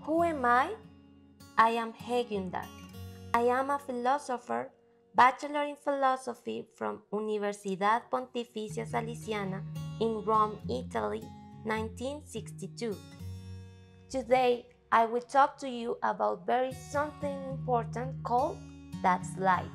Who am I? I am Gyundar. I am a philosopher, bachelor in philosophy from Universidad Pontificia Salesiana in Rome, Italy, 1962. Today, I will talk to you about very something important called that's life.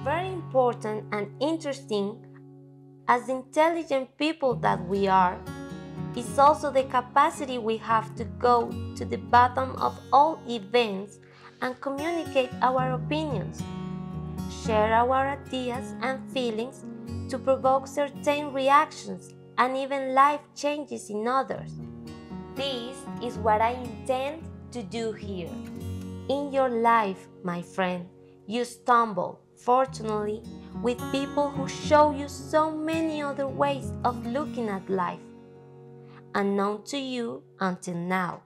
Very important and interesting, as intelligent people that we are, is also the capacity we have to go to the bottom of all events and communicate our opinions, share our ideas and feelings to provoke certain reactions and even life changes in others. This is what I intend to do here. In your life, my friend, you stumble, fortunately, with people who show you so many other ways of looking at life, unknown to you until now,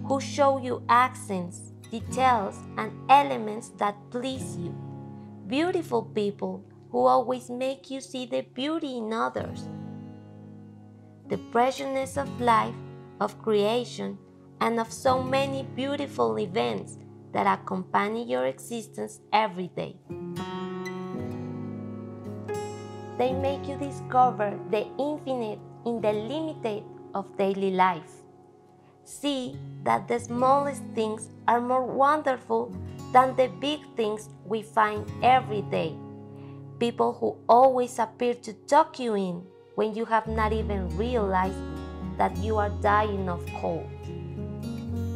who show you accents, details, and elements that please you. Beautiful people who always make you see the beauty in others. The preciousness of life, of creation, and of so many beautiful events that accompany your existence every day. They make you discover the infinite in the limited of daily life. See that the smallest things are more wonderful than the big things we find every day. People who always appear to tuck you in when you have not even realized that you are dying of cold.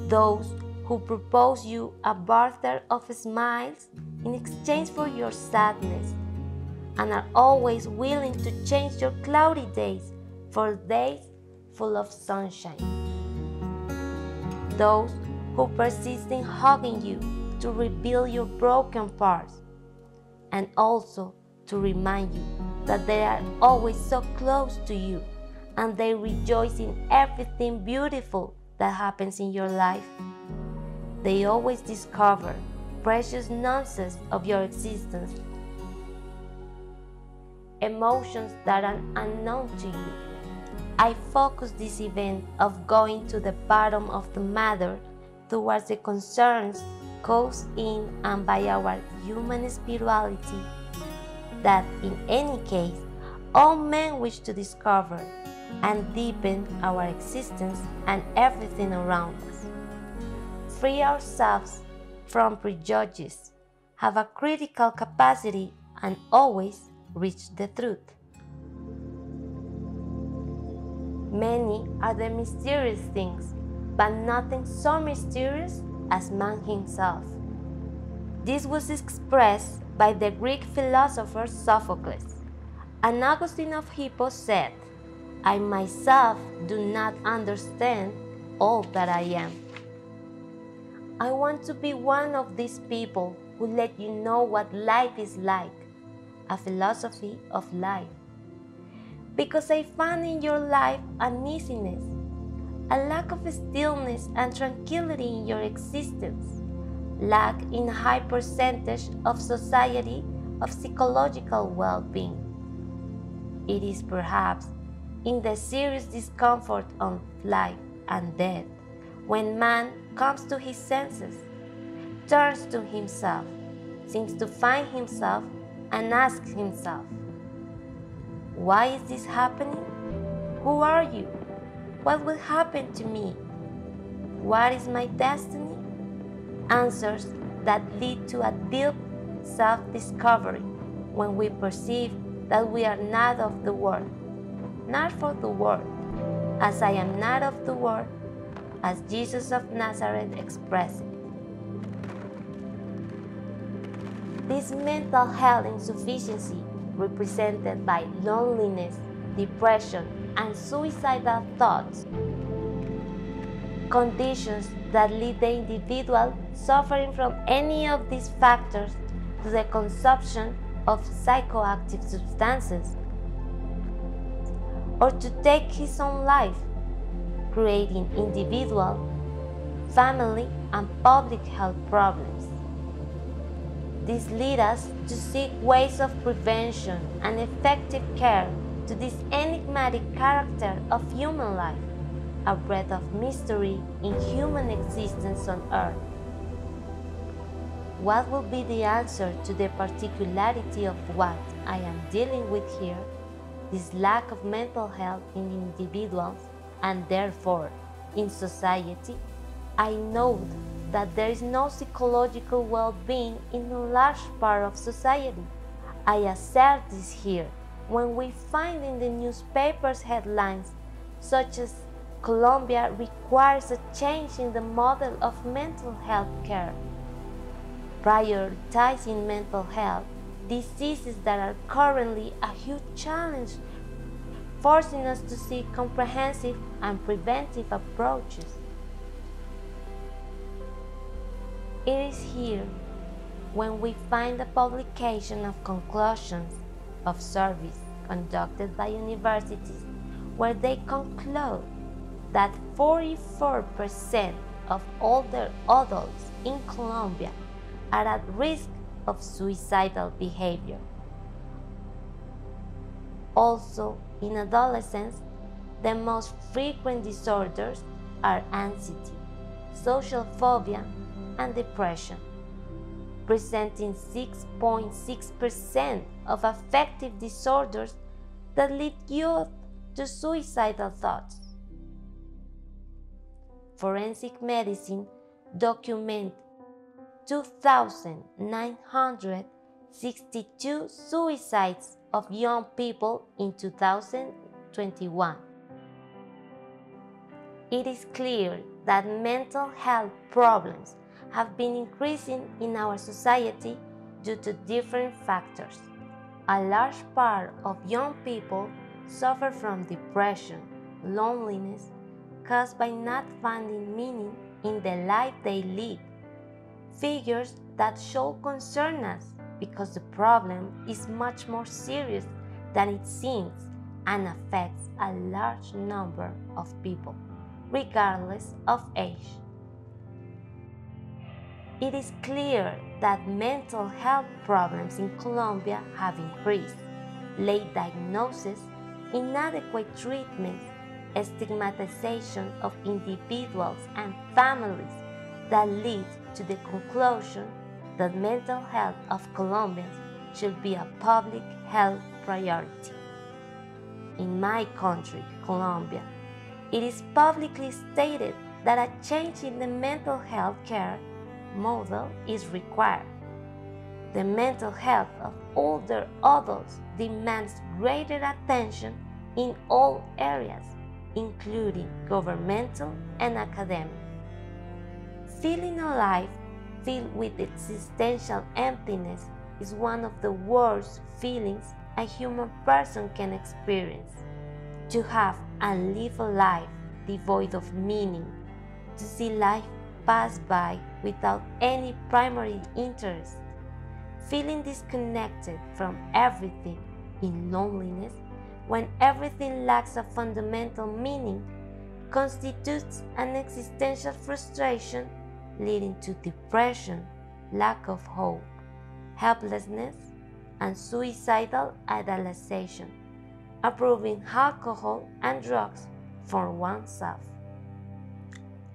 Those who propose you a barter of smiles in exchange for your sadness, and are always willing to change your cloudy days for days full of sunshine. Those who persist in hugging you to reveal your broken parts, and also to remind you that they are always so close to you and they rejoice in everything beautiful that happens in your life. They always discover precious nuances of your existence, emotions that are unknown to you. I focus this event of going to the bottom of the matter towards the concerns caused in and by our human spirituality that, in any case, all men wish to discover and deepen our existence and everything around us. Free ourselves from prejudice, have a critical capacity, and always reach the truth. Many are the mysterious things, but nothing so mysterious as man himself. This was expressed by the Greek philosopher Sophocles. And Augustine of Hippo said, "I myself do not understand all that I am." I want to be one of these people who let you know what life is like, a philosophy of life. Because I found in your life uneasiness, a lack of stillness and tranquility in your existence, lack in a high percentage of society of psychological well-being. It is perhaps in the serious discomfort of life and death when man comes to his senses, turns to himself, seems to find himself, and asks himself, why is this happening? Who are you? What will happen to me? What is my destiny? Answers that lead to a deep self-discovery when we perceive that we are not of the world, not for the world, as I am not of the world, as Jesus of Nazareth expressed it. This mental health insufficiency, represented by loneliness, depression, and suicidal thoughts, conditions that lead the individual suffering from any of these factors to the consumption of psychoactive substances, or to take his own life, creating individual, family, and public health problems. This leads us to seek ways of prevention and effective care to this enigmatic character of human life, a breath of mystery in human existence on earth. What will be the answer to the particularity of what I am dealing with here, this lack of mental health in individuals and therefore in society? I know that there is no psychological well-being in a large part of society. I assert this here when we find in the newspapers headlines such as Colombia requires a change in the model of mental health care, prioritizing mental health diseases that are currently a huge challenge, forcing us to seek comprehensive and preventive approaches. It is here when we find the publication of conclusions of surveys conducted by universities where they conclude that 44% of older adults in Colombia are at risk of suicidal behavior. Also, in adolescents, the most frequent disorders are anxiety, social phobia, and depression, presenting 6.6% of affective disorders that lead youth to suicidal thoughts. Forensic medicine documents 2,962 suicides of young people in 2021. It is clear that mental health problems have been increasing in our society due to different factors. A large part of young people suffer from depression, loneliness, caused by not finding meaning in the life they lead. Figures that should concern us because the problem is much more serious than it seems and affects a large number of people, regardless of age. It is clear that mental health problems in Colombia have increased. Late diagnosis, inadequate treatment, stigmatization of individuals and families that lead to the conclusion that mental health of Colombians should be a public health priority. In my country, Colombia, it is publicly stated that a change in the mental health care model is required. The mental health of older adults demands greater attention in all areas, including governmental and academic. Feeling alive, filled with existential emptiness, is one of the worst feelings a human person can experience. To have and live a life devoid of meaning, to see life pass by without any primary interest, feeling disconnected from everything in loneliness when everything lacks a fundamental meaning, constitutes an existential frustration leading to depression, lack of hope, helplessness, and suicidal idealization, approving alcohol and drugs for oneself.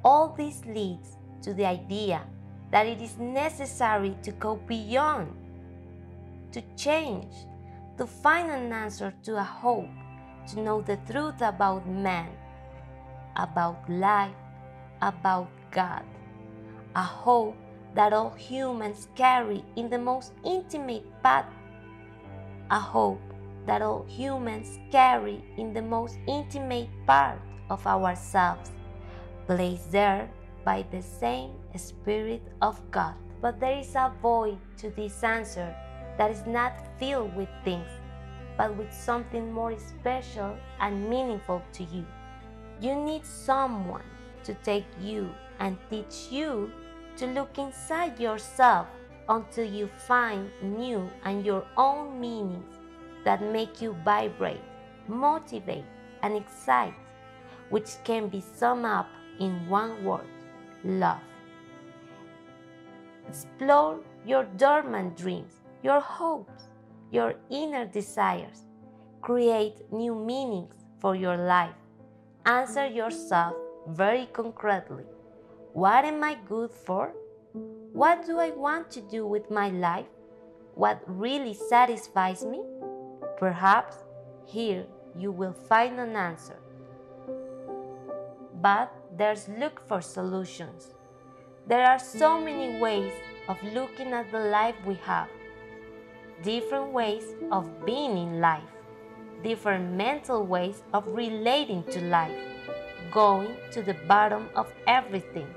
All this leads to the idea that it is necessary to go beyond, to change, to find an answer to a hope, to know the truth about man, about life, about God, a hope that all humans carry in the most intimate part, a hope that all humans carry in the most intimate part of ourselves, placed there by the same Spirit of God. But there is a void to this answer that is not filled with things, but with something more special and meaningful to you. You need someone to take you and teach you to look inside yourself until you find new and your own meanings that make you vibrate, motivate, and excite, which can be summed up in one word: love. Explore your dormant dreams, your hopes, your inner desires. Create new meanings for your life. Answer yourself very concretely. What am I good for? What do I want to do with my life? What really satisfies me? Perhaps here you will find an answer. But there's look for solutions. There are so many ways of looking at the life we have, different ways of being in life, different mental ways of relating to life, going to the bottom of everything.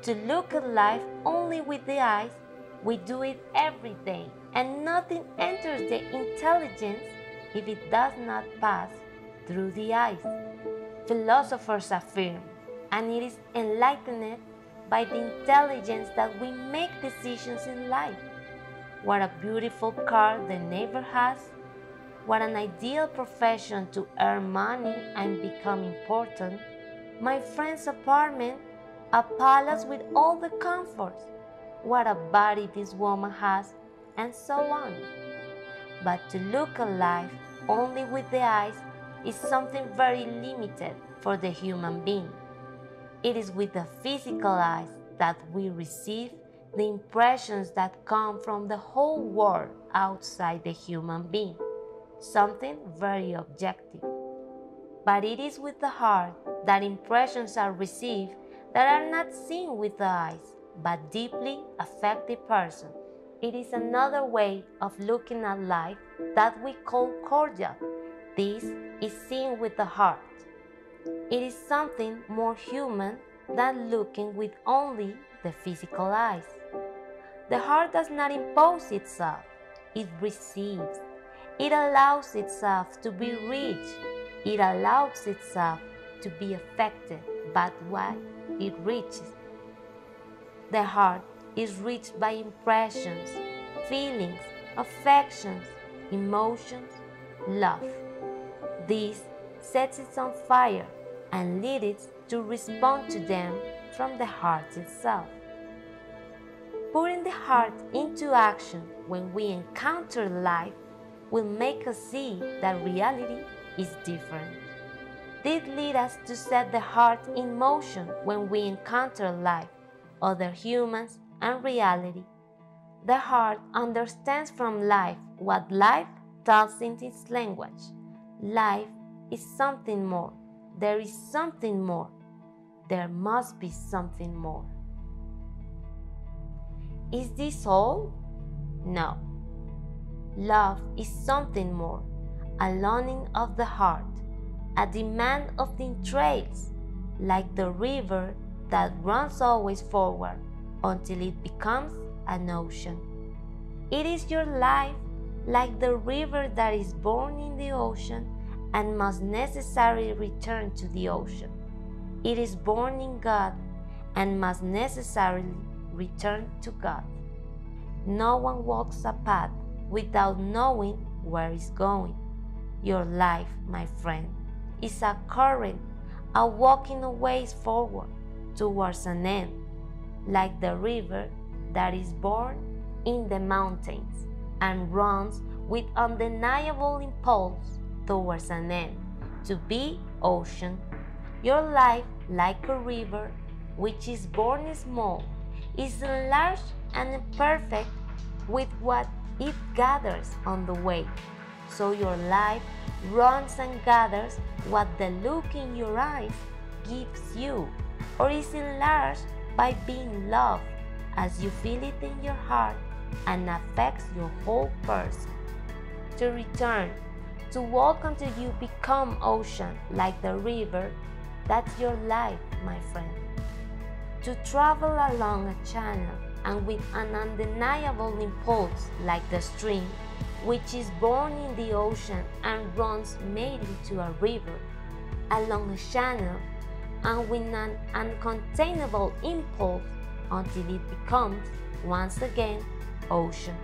To look at life only with the eyes, we do it every day, and nothing enters the intelligence if it does not pass through the eyes. Philosophers affirm, and it is enlightened by the intelligence that we make decisions in life. What a beautiful car the neighbor has. What an ideal profession to earn money and become important. My friend's apartment, a palace with all the comforts. What a body this woman has, and so on. But to look at life only with the eyes is something very limited for the human being. It is with the physical eyes that we receive the impressions that come from the whole world outside the human being, something very objective. But it is with the heart that impressions are received that are not seen with the eyes, but deeply affect the person. It is another way of looking at life that we call cordial. This is seen with the heart. It is something more human than looking with only the physical eyes. The heart does not impose itself, it receives. It allows itself to be reached. It allows itself to be affected by what it reaches. The heart is reached by impressions, feelings, affections, emotions, love. This sets it on fire and leads it to respond to them from the heart itself. Putting the heart into action when we encounter life will make us see that reality is different. This leads us to set the heart in motion when we encounter life, other humans, and reality. The heart understands from life what life tells in its language. Life is something more. There is something more. There must be something more. Is this all? No. Love is something more, a longing of the heart, a demand of the entrails, like the river that runs always forward until it becomes an ocean. It is your life, like the river that is born in the ocean and must necessarily return to the ocean. It is born in God and must necessarily return to God. No one walks a path without knowing where it's going. Your life, my friend, is a current, a walking a ways forward towards an end, like the river that is born in the mountains and runs with undeniable impulse towards an end, to be ocean. Your life, like a river, which is born small, is enlarged and imperfect with what it gathers on the way. So your life runs and gathers what the look in your eyes gives you, or is enlarged by being loved as you feel it in your heart and affects your whole person. To return, to walk until you become ocean like the river, that's your life, my friend. To travel along a channel and with an undeniable impulse like the stream, which is born in the ocean and runs made into a river, along a channel and with an uncontainable impulse until it becomes, once again, ocean.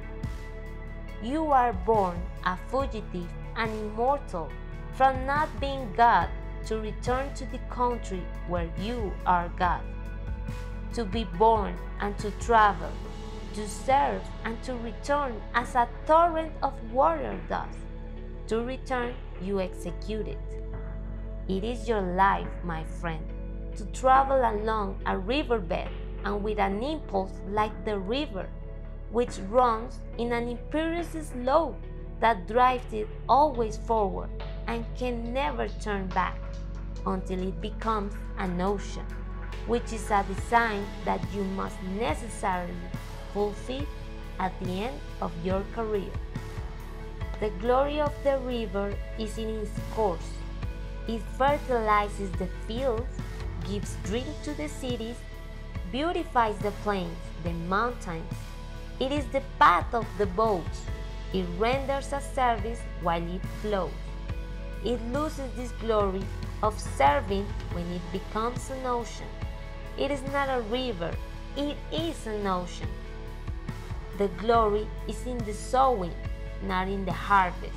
You are born a fugitive and immortal from not being God to return to the country where you are God. To be born and to travel, to serve and to return as a torrent of water does. To return, you execute it. It is your life, my friend, to travel along a riverbed and with an impulse like the river, which runs in an imperious slope that drives it always forward and can never turn back until it becomes an ocean, which is a design that you must necessarily fulfill at the end of your career. The glory of the river is in its course. It fertilizes the fields, gives drink to the cities, beautifies the plains, the mountains. It is the path of the boats. It renders a service while it flows. It loses this glory of serving when it becomes an ocean. It is not a river, it is an ocean. The glory is in the sowing, not in the harvest.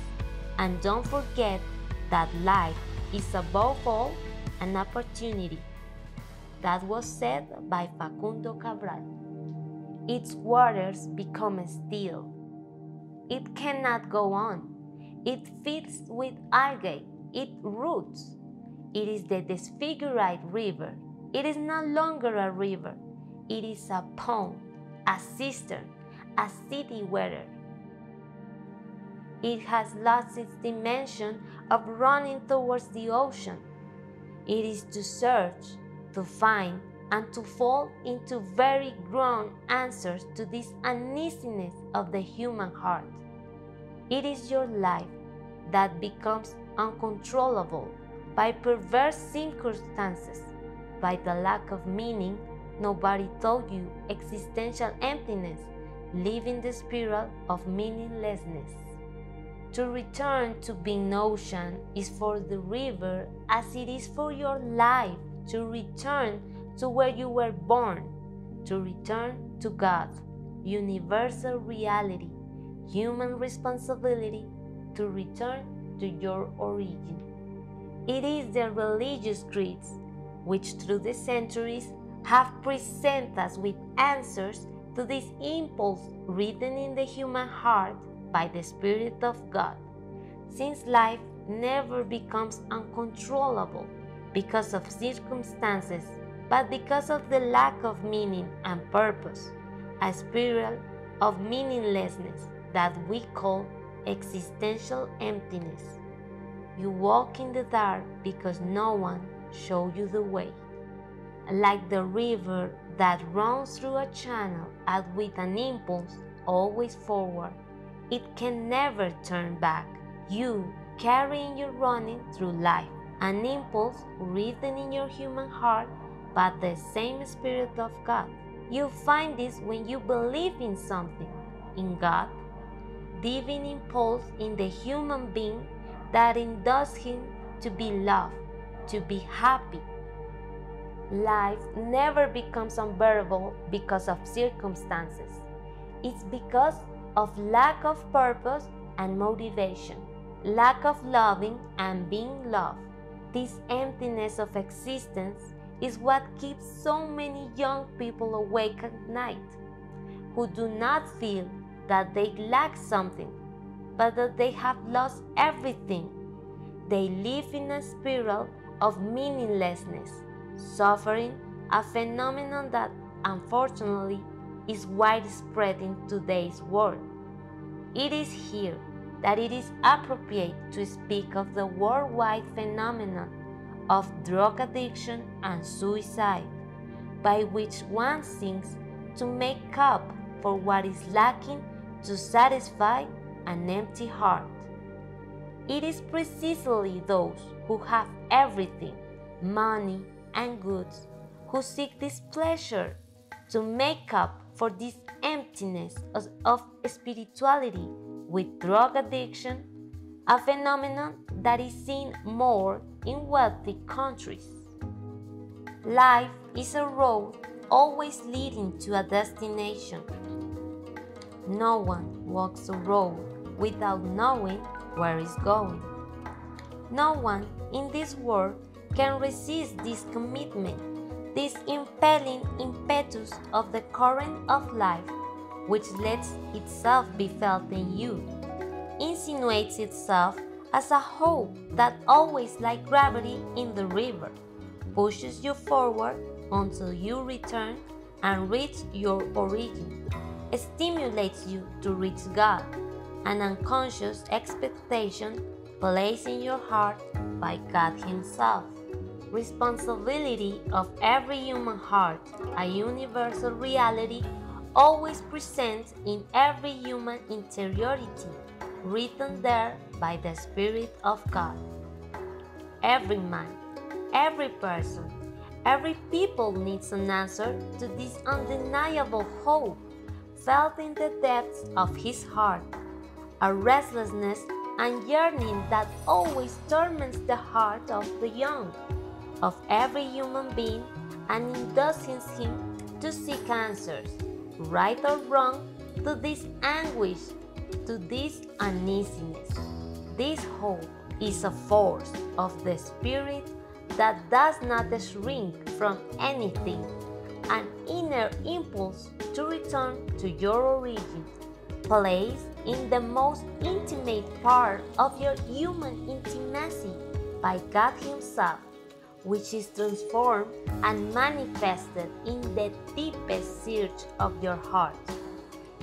And don't forget that life is above all an opportunity. That was said by Facundo Cabral. Its waters become still. It cannot go on. It feeds with algae. It roots. It is the disfigured river. It is no longer a river. It is a pond, a cistern, a city weather. It has lost its dimension of running towards the ocean. It is to search, to find, and to fall into very grown answers to this uneasiness of the human heart. It is your life that becomes uncontrollable by perverse circumstances, by the lack of meaning. Nobody told you existential emptiness, living the spiral of meaninglessness. To return to being ocean is for the river as it is for your life. To return to where you were born, to return to God, universal reality, human responsibility, to return to your origin. It is the religious creeds which through the centuries have presented us with answers to this impulse written in the human heart by the Spirit of God, since life never becomes uncontrollable because of circumstances, but because of the lack of meaning and purpose, a spiral of meaninglessness that we call existential emptiness. You walk in the dark because no one showed you the way. Like the river that runs through a channel and with an impulse always forward, it can never turn back. You carrying your running through life, an impulse written in your human heart, but the same Spirit of God. You find this when you believe in something, in God, divine impulse in the human being that induces him to be loved, to be happy. Life never becomes unbearable because of circumstances. It's because of lack of purpose and motivation, lack of loving and being loved. This emptiness of existence is what keeps so many young people awake at night, who do not feel that they lack something, but that they have lost everything. They live in a spiral of meaninglessness, suffering, a phenomenon that unfortunately is widespread in today's world. It is here that it is appropriate to speak of the worldwide phenomenon of drug addiction and suicide, by which one seeks to make up for what is lacking to satisfy an empty heart. It is precisely those who have everything, money and goods, who seek this pleasure to make up for this emptiness of spirituality with drug addiction, a phenomenon that is seen more in wealthy countries. Life is a road always leading to a destination. No one walks a road without knowing where it's going. No one in this world can resist this commitment, this impelling impetus of the current of life, which lets itself be felt in you, insinuates itself as a hope that always, like gravity in the river, pushes you forward until you return and reach your origin, stimulates you to reach God, an unconscious expectation placed in your heart by God Himself. Responsibility of every human heart, a universal reality always present in every human interiority, written there by the Spirit of God. Every man, every person, every people needs an answer to this undeniable hope felt in the depths of his heart, a restlessness and yearning that always torments the heart of the young, of every human being, and induces him to seek answers, right or wrong, to this anguish, to this uneasiness. This hope is a force of the Spirit that does not shrink from anything, an inner impulse to return to your origin, placed in the most intimate part of your human intimacy by God Himself, which is transformed and manifested in the deepest search of your heart.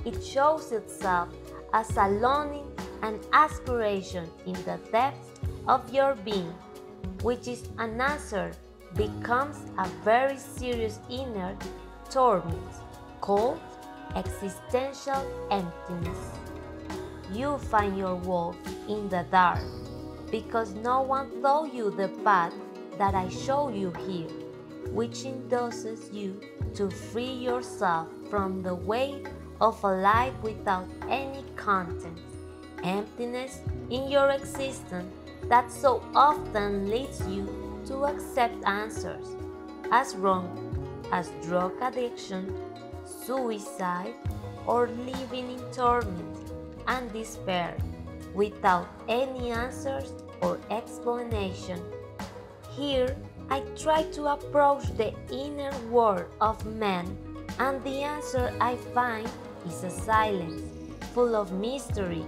It shows itself as a longing and aspiration in the depths of your being, which is unanswered, becomes a very serious inner torment called existential emptiness. You find your wolf in the dark because no one told you the path that I show you here, which induces you to free yourself from the weight of a life without any content, emptiness in your existence that so often leads you to accept answers as wrong as drug addiction, suicide, or living in torment and despair without any answers or explanation. Here, I try to approach the inner world of man, and the answer I find is a silence full of mystery,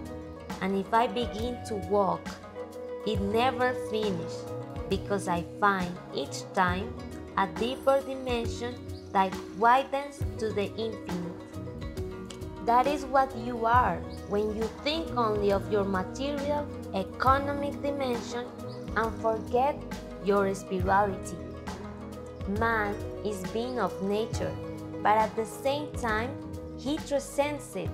and if I begin to walk, it never finishes, because I find each time a deeper dimension that widens to the infinite. That is what you are when you think only of your material, economic dimension and forget your spirituality. Man is being of nature, but at the same time, he transcends it.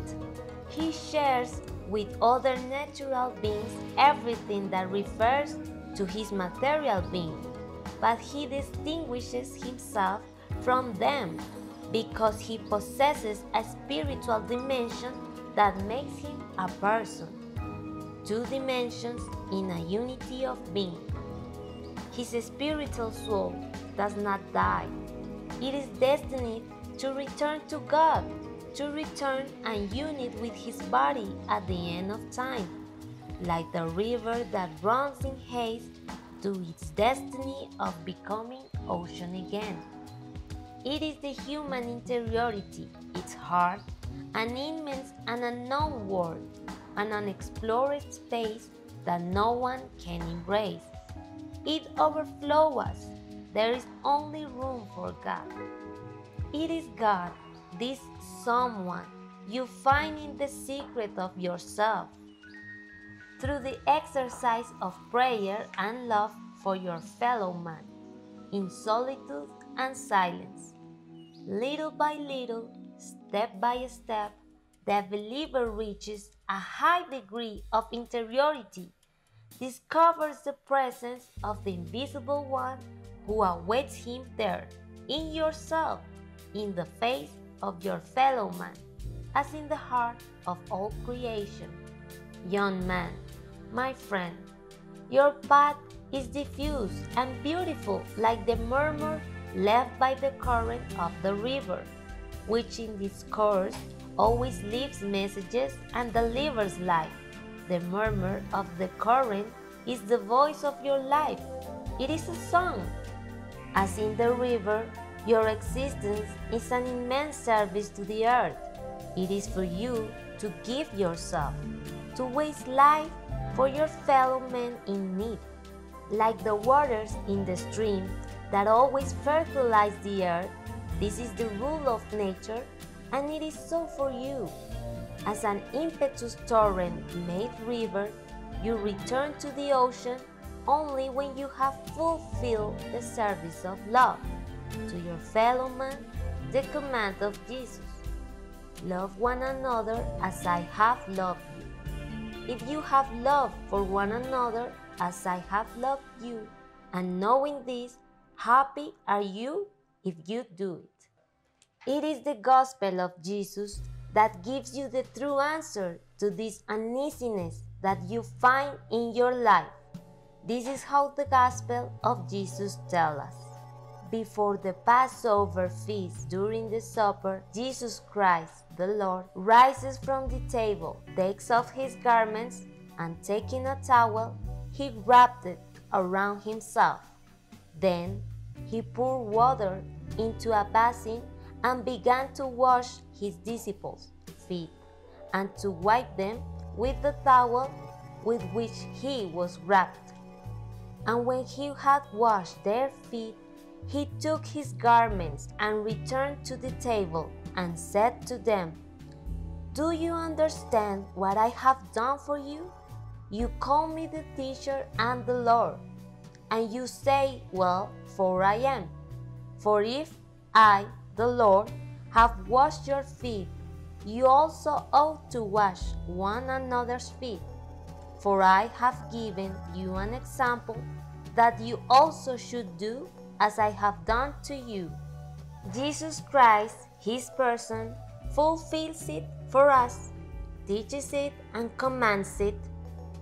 He shares with other natural beings everything that refers to his material being, but he distinguishes himself from them because he possesses a spiritual dimension that makes him a person. Two dimensions in a unity of being. His spiritual soul does not die. It is destined to return to God, to return and unite with his body at the end of time, like the river that runs in haste to its destiny of becoming ocean again. It is the human interiority, its heart, an immense and unknown world, an unexplored space that no one can embrace. It overflows us. There is only room for God. It is God, this someone you find in the secret of yourself, through the exercise of prayer and love for your fellow man, in solitude and silence. Little by little, step by step, the believer reaches a high degree of interiority, discovers the presence of the invisible one who awaits him there, in yourself, in the face of your fellow man, as in the heart of all creation. Young man, my friend, your path is diffuse and beautiful like the murmur left by the current of the river, which in this course always leaves messages and delivers life. The murmur of the current is the voice of your life. It is a song. As in the river, your existence is an immense service to the earth. It is for you to give yourself, to waste life for your fellow men in need, like the waters in the stream that always fertilize the earth. This is the rule of nature, and it is so for you. As an impetuous torrent made river, you return to the ocean only when you have fulfilled the service of love to your fellow man, the command of Jesus. Love one another as I have loved you. If you have love for one another as I have loved you, and knowing this, happy are you if you do it. It is the gospel of Jesus that gives you the true answer to this uneasiness that you find in your life. This is how the gospel of Jesus tells us. Before the Passover feast during the supper, Jesus Christ, the Lord, rises from the table, takes off his garments, and taking a towel, he wrapped it around himself. Then he poured water into a basin and began to wash his disciples' feet and to wipe them with the towel with which he was wrapped. And when he had washed their feet, he took his garments and returned to the table and said to them, "Do you understand what I have done for you? You call me the teacher and the Lord, and you say, well, for I am. For if I, the Lord, have washed your feet, you also ought to wash one another's feet. For I have given you an example that you also should do as I have done to you." Jesus Christ, his person, fulfills it for us, teaches it and commands it.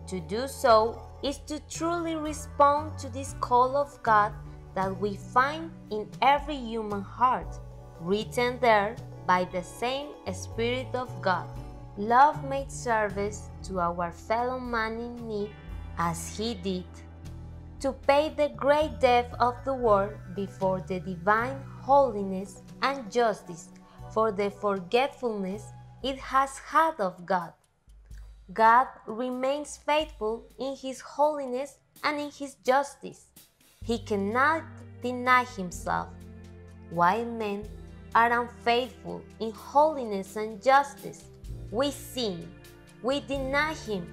To do so is to truly respond to this call of God that we find in every human heart, written there by the same Spirit of God. Love made service to our fellow man in need as he did, to pay the great debt of the world before the divine holiness and justice for the forgetfulness it has had of God. God remains faithful in his holiness and in his justice. He cannot deny himself. While men are unfaithful in holiness and justice, we sin, we deny him,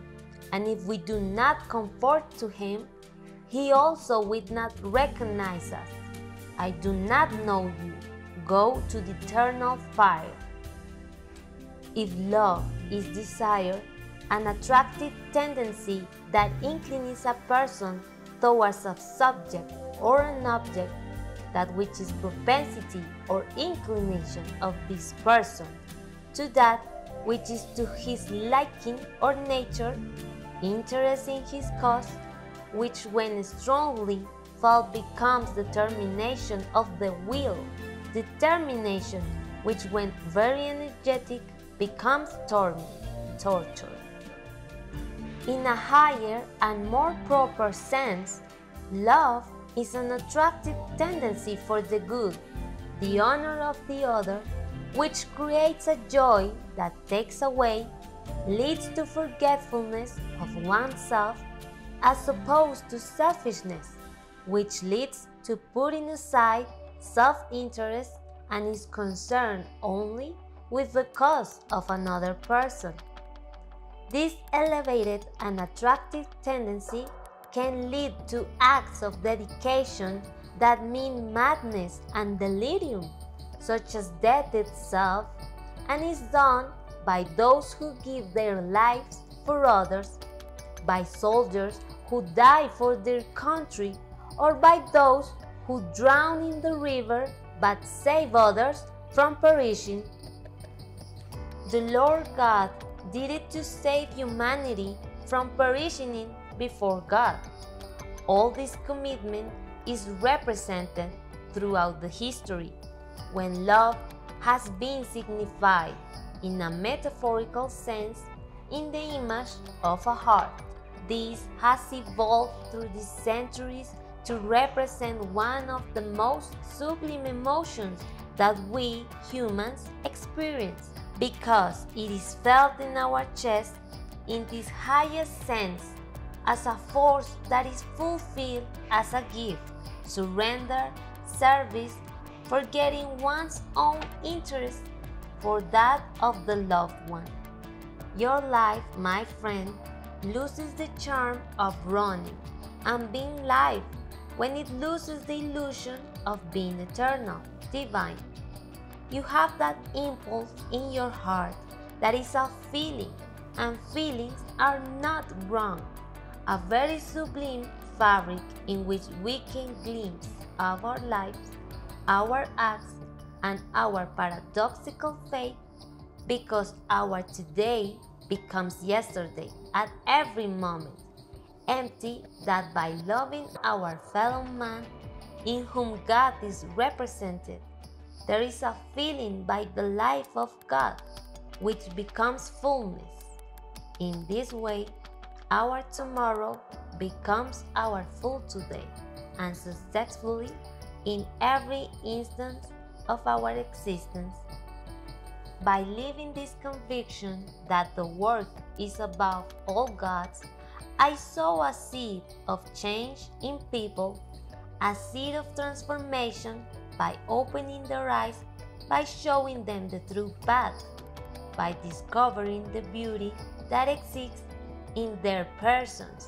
and if we do not conform to him, he also will not recognize us. I do not know you. Go to the eternal fire. If love is desire, an attractive tendency that inclines a person towards a subject or an object, that which is propensity or inclination of this person to that which is to his liking or nature, interest in his cause, which when strongly felt becomes determination of the will, determination which when very energetic becomes torture. In a higher and more proper sense, love is an attractive tendency for the good, the honor of the other, which creates a joy that takes away, leads to forgetfulness of oneself, as opposed to selfishness, which leads to putting aside self-interest and is concerned only with the cause of another person. This elevated and attractive tendency can lead to acts of dedication that mean madness and delirium, such as death itself, and is done by those who give their lives for others, by soldiers who die for their country, or by those who drown in the river but save others from perishing. The Lord God did it to save humanity from perishing before God. All this commitment is represented throughout the history, when love has been signified in a metaphorical sense in the image of a heart. This has evolved through the centuries to represent one of the most sublime emotions that we humans experience, because it is felt in our chest in this highest sense as a force that is fulfilled as a gift, surrender, service, forgetting one's own interest for that of the loved one. Your life, my friend, loses the charm of running and being live when it loses the illusion of being eternal, divine. You have that impulse in your heart that is a feeling, and feelings are not wrong. A very sublime fabric in which we can glimpse of our lives, our acts, and our paradoxical fate, because our today becomes yesterday at every moment, empty that by loving our fellow man, in whom God is represented, there is a feeling by the life of God, which becomes fullness. In this way, our tomorrow becomes our full today, and successfully in every instant of our existence. By living this conviction that the work is above all gods, I sow a seed of change in people, a seed of transformation by opening their eyes, by showing them the true path, by discovering the beauty that exists in their persons,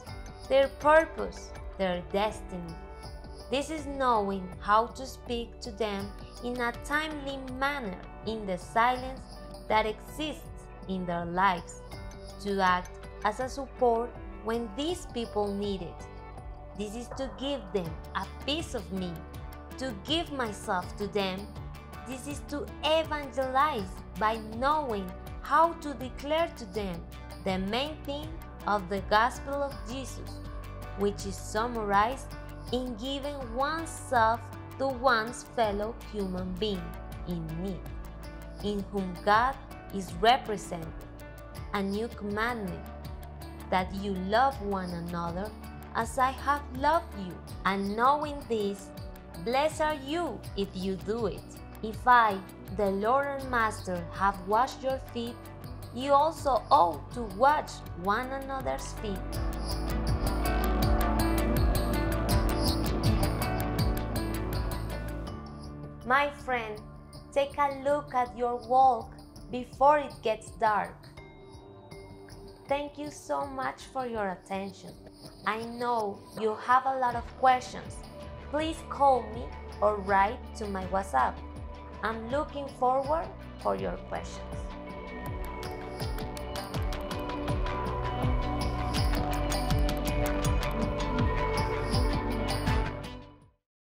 their purpose, their destiny. This is knowing how to speak to them in a timely manner in the silence that exists in their lives, to act as a support when these people need it. This is to give them a piece of me, to give myself to them. This is to evangelize by knowing how to declare to them the main thing of the gospel of Jesus, which is summarized in giving oneself to one's fellow human being in need, in whom God is represented. A new commandment, that you love one another as I have loved you. And knowing this, blessed are you if you do it. If I, the Lord and Master, have washed your feet, you also ought to wash one another's feet. My friend, take a look at your walk before it gets dark. Thank you so much for your attention. I know you have a lot of questions. Please call me or write to my WhatsApp. I'm looking forward for your questions.